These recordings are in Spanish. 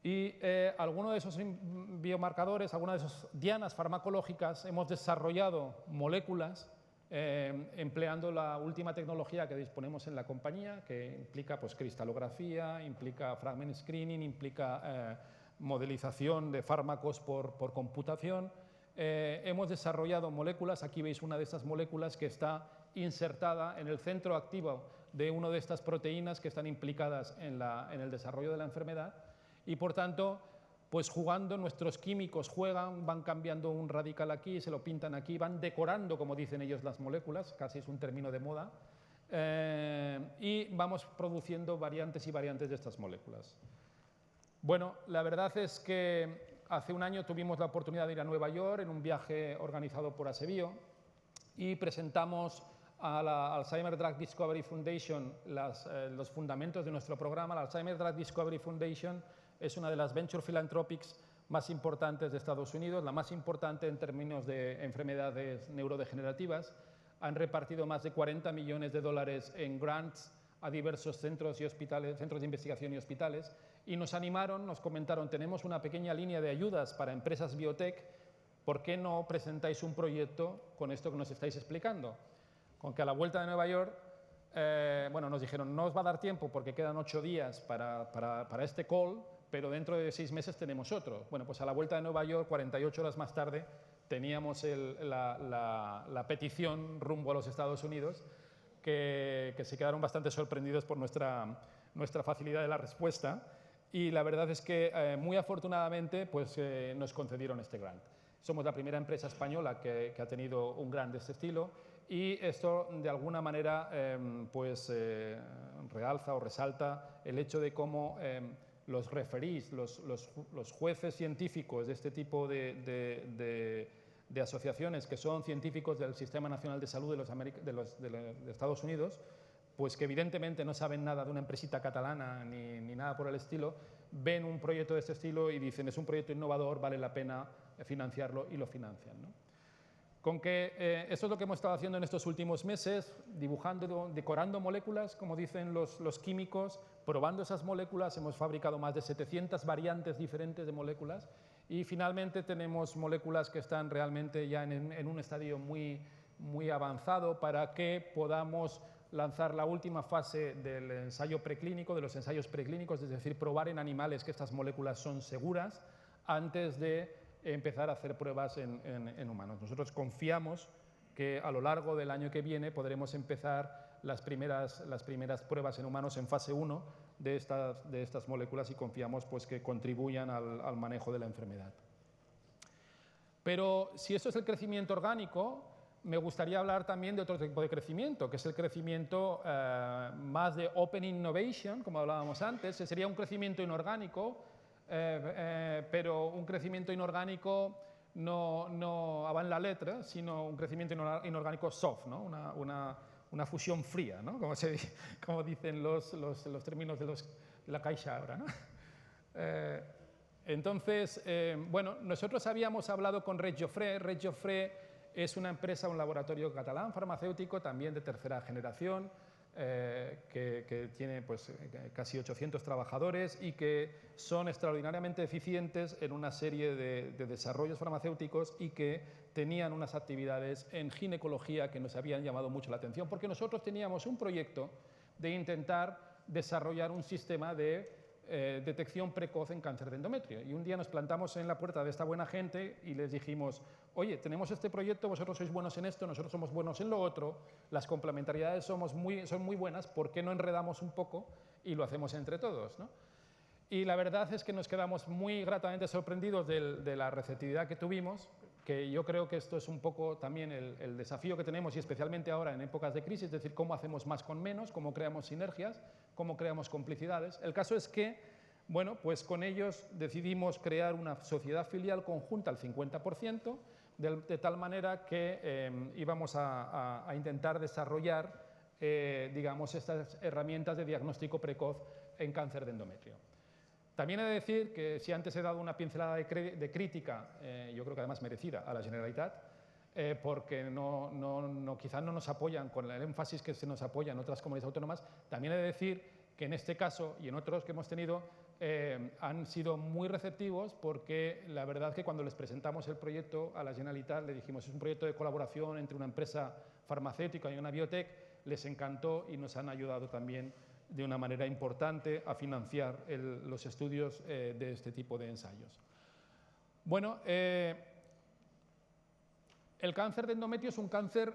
Y algunos de esos biomarcadores, algunas de esas dianas farmacológicas, hemos desarrollado moléculas empleando la última tecnología que disponemos en la compañía, que implica pues, cristalografía, implica fragment screening, implica modelización de fármacos por computación. Hemos desarrollado moléculas, aquí veis una de estas moléculas que está insertada en el centro activo de una de estas proteínas que están implicadas en el desarrollo de la enfermedad y, por tanto, pues jugando, nuestros químicos juegan, van cambiando un radical aquí, se lo pintan aquí, van decorando, como dicen ellos, las moléculas, casi es un término de moda, y vamos produciendo variantes y variantes de estas moléculas. Bueno, la verdad es que hace un año tuvimos la oportunidad de ir a Nueva York en un viaje organizado por Asebio y presentamos a la Alzheimer Drug Discovery Foundation los fundamentos de nuestro programa. La Alzheimer Drug Discovery Foundation es una de las venture philanthropics más importantes de Estados Unidos, la más importante en términos de enfermedades neurodegenerativas. Han repartido más de 40 millones de dólares en grants a diversos centros y hospitales, centros de investigación y hospitales, y nos animaron, nos comentaron, tenemos una pequeña línea de ayudas para empresas biotech, ¿por qué no presentáis un proyecto con esto que nos estáis explicando? Con que a la vuelta de Nueva York, bueno, nos dijeron, no os va a dar tiempo porque quedan 8 días para este call, pero dentro de 6 meses tenemos otro. Bueno, pues a la vuelta de Nueva York, 48 horas más tarde, teníamos la petición rumbo a los Estados Unidos, que se quedaron bastante sorprendidos por nuestra facilidad de la respuesta, y la verdad es que muy afortunadamente pues, nos concedieron este grant. Somos la primera empresa española que ha tenido un grant de este estilo, y esto de alguna manera pues, realza o resalta el hecho de cómo los referees, los jueces científicos de este tipo de asociaciones que son científicos del Sistema Nacional de Salud de Estados Unidos, pues que evidentemente no saben nada de una empresita catalana ni nada por el estilo, ven un proyecto de este estilo y dicen es un proyecto innovador, vale la pena financiarlo, y lo financian, ¿no? Con que esto es lo que hemos estado haciendo en estos últimos meses, dibujando, decorando moléculas, como dicen los químicos, probando esas moléculas. Hemos fabricado más de 700 variantes diferentes de moléculas y finalmente tenemos moléculas que están realmente ya en un estadio muy avanzado para que podamos lanzar la última fase del ensayo preclínico, de los ensayos preclínicos, es decir, probar en animales que estas moléculas son seguras antes de empezar a hacer pruebas en humanos. Nosotros confiamos que a lo largo del año que viene podremos empezar las primeras pruebas en humanos en fase 1 de estas moléculas, y confiamos pues, que contribuyan al manejo de la enfermedad. Pero si esto es el crecimiento orgánico, me gustaría hablar también de otro tipo de crecimiento, que es el crecimiento más de Open Innovation, como hablábamos antes. Sería un crecimiento inorgánico, pero un crecimiento inorgánico no va en la letra, sino un crecimiento inorgánico soft, ¿no? una fusión fría, ¿no? como dicen los términos de la Caixa ahora, ¿no? Entonces, bueno, nosotros habíamos hablado con Red Joffre. Red Joffre es una empresa, un laboratorio catalán farmacéutico, también de tercera generación, que tiene pues, casi 800 trabajadores y que son extraordinariamente eficientes en una serie de desarrollos farmacéuticos, y que tenían unas actividades en ginecología que nos habían llamado mucho la atención, porque nosotros teníamos un proyecto de intentar desarrollar un sistema de detección precoz en cáncer de endometrio. Y un día nos plantamos en la puerta de esta buena gente y les dijimos, oye, tenemos este proyecto, vosotros sois buenos en esto, nosotros somos buenos en lo otro, las complementariedades son muy buenas, ¿por qué no enredamos un poco y lo hacemos entre todos, ¿no? Y la verdad es que nos quedamos muy gratamente sorprendidos de la receptividad que tuvimos, que yo creo que esto es un poco también el desafío que tenemos, y especialmente ahora en épocas de crisis, es decir, cómo hacemos más con menos, cómo creamos sinergias, cómo creamos complicidades. El caso es que, bueno, pues con ellos decidimos crear una sociedad filial conjunta al 50%, de tal manera que íbamos a intentar desarrollar, digamos, estas herramientas de diagnóstico precoz en cáncer de endometrio. También he de decir que si antes he dado una pincelada de crítica, yo creo que además merecida, a la Generalitat, porque quizás no nos apoyan con el énfasis que se nos apoya en otras comunidades autónomas, también he de decir que en este caso y en otros que hemos tenido han sido muy receptivos, porque la verdad que cuando les presentamos el proyecto a la Generalitat, le dijimos es un proyecto de colaboración entre una empresa farmacéutica y una biotech, les encantó y nos han ayudado también de una manera importante a financiar los estudios de este tipo de ensayos. Bueno, el cáncer de endometrio es un cáncer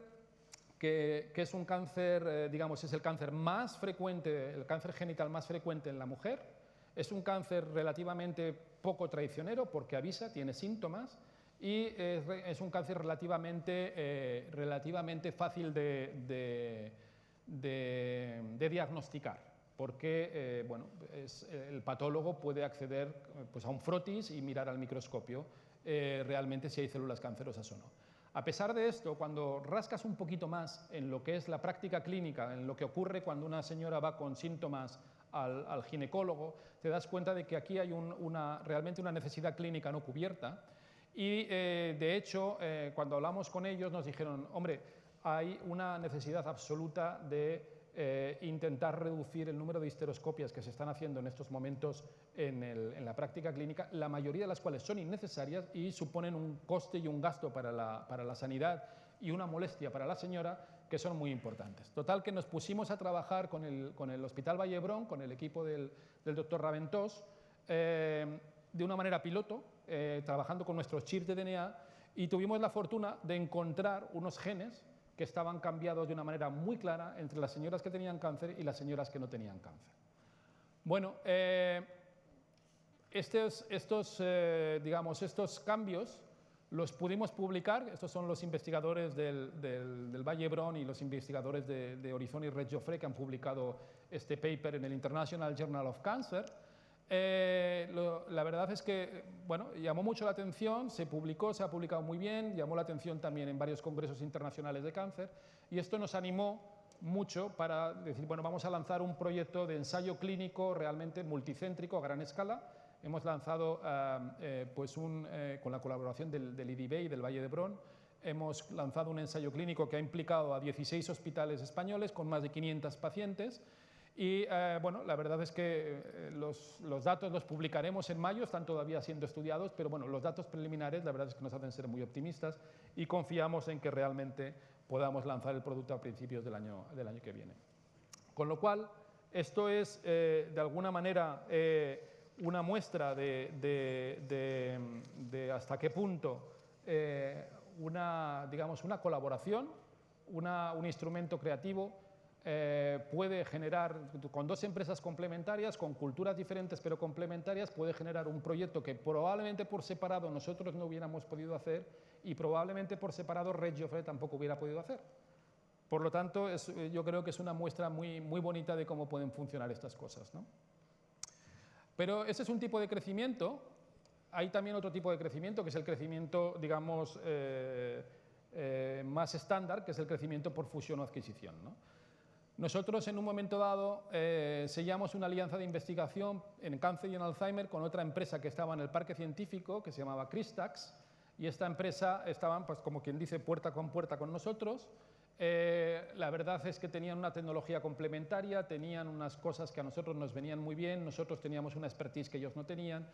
que es un cáncer, digamos, es el cáncer más frecuente, el cáncer genital más frecuente en la mujer. Es un cáncer relativamente poco traicionero porque avisa, tiene síntomas, y es un cáncer relativamente fácil de diagnosticar, porque bueno, el patólogo puede acceder pues, a un frotis y mirar al microscopio realmente si hay células cancerosas o no. A pesar de esto, cuando rascas un poquito más en lo que es la práctica clínica, en lo que ocurre cuando una señora va con síntomas al ginecólogo, te das cuenta de que aquí hay realmente una necesidad clínica no cubierta. Y de hecho, cuando hablamos con ellos nos dijeron, hombre, hay una necesidad absoluta de intentar reducir el número de histeroscopias que se están haciendo en estos momentos en la práctica clínica, la mayoría de las cuales son innecesarias y suponen un coste y un gasto para la sanidad y una molestia para la señora que son muy importantes. Total, que nos pusimos a trabajar con el Hospital Vall d'Hebron, con el equipo del doctor Raventós, de una manera piloto, trabajando con nuestros chips de DNA, y tuvimos la fortuna de encontrar unos genes que estaban cambiados de una manera muy clara entre las señoras que tenían cáncer y las señoras que no tenían cáncer. Bueno, estos cambios los pudimos publicar. Estos son los investigadores del Vall d'Hebron y los investigadores de Horizon y Red Joffre que han publicado este paper en el International Journal of Cancer. La verdad es que, bueno, llamó mucho la atención, se ha publicado muy bien, llamó la atención también en varios congresos internacionales de cáncer, y esto nos animó mucho para decir, bueno, vamos a lanzar un proyecto de ensayo clínico realmente multicéntrico a gran escala. Hemos lanzado, con la colaboración del IDB y del Vall d'Hebron, hemos lanzado un ensayo clínico que ha implicado a 16 hospitales españoles con más de 500 pacientes. Y bueno, la verdad es que los datos los publicaremos en mayo, están todavía siendo estudiados, pero bueno, los datos preliminares la verdad es que nos hacen ser muy optimistas y confiamos en que realmente podamos lanzar el producto a principios del año que viene. Con lo cual, esto es de alguna manera una muestra de hasta qué punto una colaboración, un instrumento creativo puede generar, con dos empresas complementarias, con culturas diferentes pero complementarias, puede generar un proyecto que probablemente por separado nosotros no hubiéramos podido hacer y probablemente por separado Red Joffre tampoco hubiera podido hacer. Por lo tanto, yo creo que es una muestra muy bonita de cómo pueden funcionar estas cosas, ¿no? Pero ese es un tipo de crecimiento. Hay también otro tipo de crecimiento, que es el crecimiento, digamos, más estándar, que es el crecimiento por fusión o adquisición, ¿no? Nosotros, en un momento dado, sellamos una alianza de investigación en cáncer y en Alzheimer con otra empresa que estaba en el parque científico, que se llamaba Cristax, y esta empresa estaban, pues, como quien dice, puerta con nosotros. La verdad es que tenían una tecnología complementaria, tenían unas cosas que a nosotros nos venían muy bien, nosotros teníamos una expertise que ellos no tenían,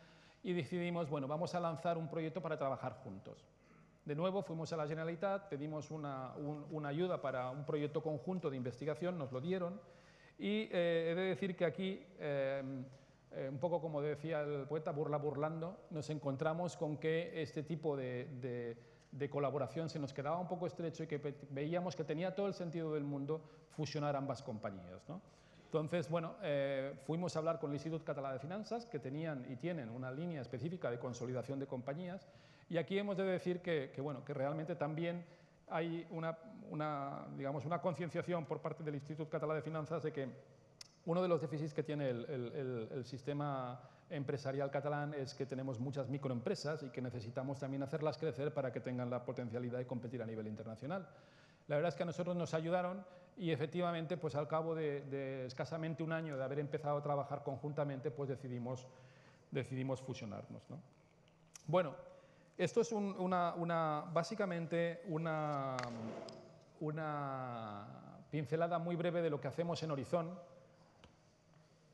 y decidimos, bueno, vamos a lanzar un proyecto para trabajar juntos. De nuevo, fuimos a la Generalitat, pedimos una ayuda para un proyecto conjunto de investigación, nos lo dieron, y he de decir que aquí, un poco como decía el poeta, burlando, nos encontramos con que este tipo de colaboración se nos quedaba un poco estrecho y que veíamos que tenía todo el sentido del mundo fusionar ambas compañías, ¿no? Entonces, bueno, fuimos a hablar con el Institut Català de Finanzas, que tenían y tienen una línea específica de consolidación de compañías, y aquí hemos de decir que realmente también hay una concienciación por parte del Institut Català de Finanzas de que uno de los déficits que tiene el sistema empresarial catalán es que tenemos muchas microempresas y que necesitamos también hacerlas crecer para que tengan la potencialidad de competir a nivel internacional. La verdad es que a nosotros nos ayudaron y efectivamente, pues al cabo de escasamente un año de haber empezado a trabajar conjuntamente, pues decidimos fusionarnos, ¿no? Bueno, esto es básicamente una pincelada muy breve de lo que hacemos en Horizon.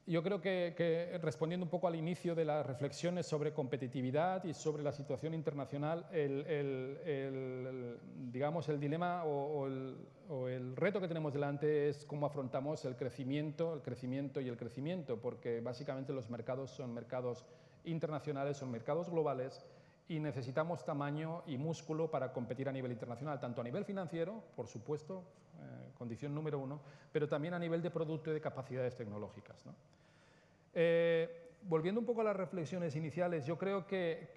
Yo creo que respondiendo un poco al inicio de las reflexiones sobre competitividad y sobre la situación internacional, digamos, el dilema o el reto que tenemos delante es cómo afrontamos el crecimiento y el crecimiento, porque básicamente los mercados son mercados internacionales, son mercados globales y necesitamos tamaño y músculo para competir a nivel internacional, tanto a nivel financiero, por supuesto, condición número uno, pero también a nivel de producto y de capacidades tecnológicas, ¿no? Volviendo un poco a las reflexiones iniciales, yo creo que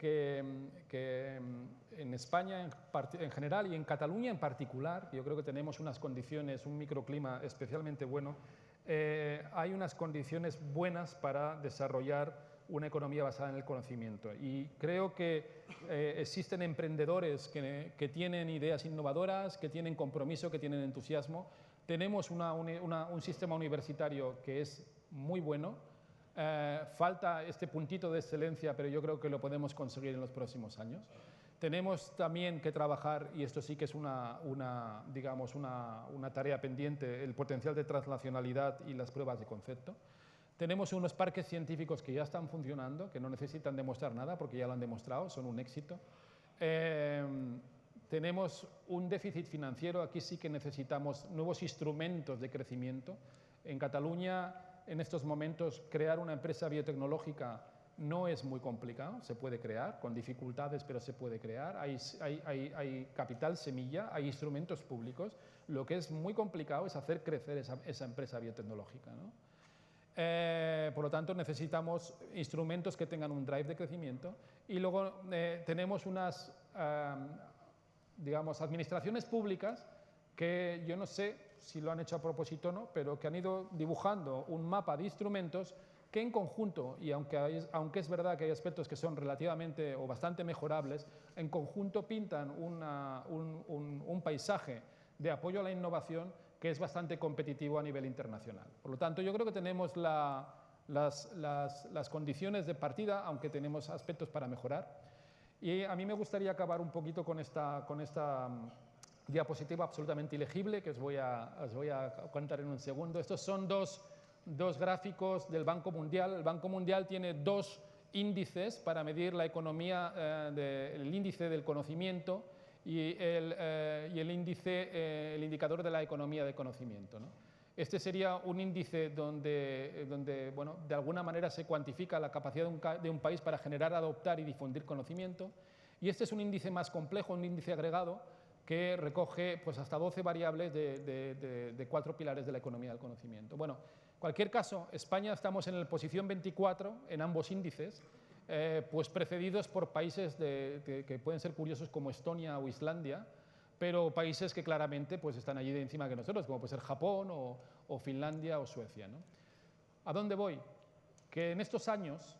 en España en general y en Cataluña en particular, yo creo que tenemos unas condiciones, un microclima especialmente bueno, hay unas condiciones buenas para desarrollar una economía basada en el conocimiento. Y creo que existen emprendedores que tienen ideas innovadoras, que tienen compromiso, que tienen entusiasmo. Tenemos un sistema universitario que es muy bueno. Falta este puntito de excelencia, pero yo creo que lo podemos conseguir en los próximos años. Tenemos también que trabajar, y esto sí que es digamos una tarea pendiente, el potencial de transnacionalidad y las pruebas de concepto. Tenemos unos parques científicos que ya están funcionando, que no necesitan demostrar nada porque ya lo han demostrado, son un éxito. Tenemos un déficit financiero, aquí sí que necesitamos nuevos instrumentos de crecimiento. En Cataluña, en estos momentos, crear una empresa biotecnológica no es muy complicado, se puede crear, con dificultades, pero se puede crear. Hay capital semilla, hay instrumentos públicos. Lo que es muy complicado es hacer crecer esa empresa biotecnológica, ¿no? Por lo tanto, necesitamos instrumentos que tengan un drive de crecimiento y luego tenemos unas, digamos, administraciones públicas que yo no sé si lo han hecho a propósito o no, pero que han ido dibujando un mapa de instrumentos que en conjunto, y aunque es verdad que hay aspectos que son relativamente o bastante mejorables, en conjunto pintan un paisaje de apoyo a la innovación que es bastante competitivo a nivel internacional. Por lo tanto, yo creo que tenemos las condiciones de partida, aunque tenemos aspectos para mejorar. Y a mí me gustaría acabar un poquito con esta diapositiva absolutamente ilegible que os voy a contar en un segundo. Estos son dos gráficos del Banco Mundial. El Banco Mundial tiene dos índices para medir la economía, el índice del conocimiento y el indicador de la economía de conocimiento, ¿no? Este sería un índice donde bueno, de alguna manera se cuantifica la capacidad de un país para generar, adoptar y difundir conocimiento. Y este es un índice más complejo, un índice agregado, que recoge pues, hasta 12 variables de 4 pilares de la economía del conocimiento. Bueno, en cualquier caso, España estamos en la posición 24 en ambos índices, pues precedidos por países que pueden ser curiosos como Estonia o Islandia, pero países que claramente pues, están allí de encima que nosotros, como puede ser Japón o Finlandia o Suecia, ¿no? ¿A dónde voy? Que en estos años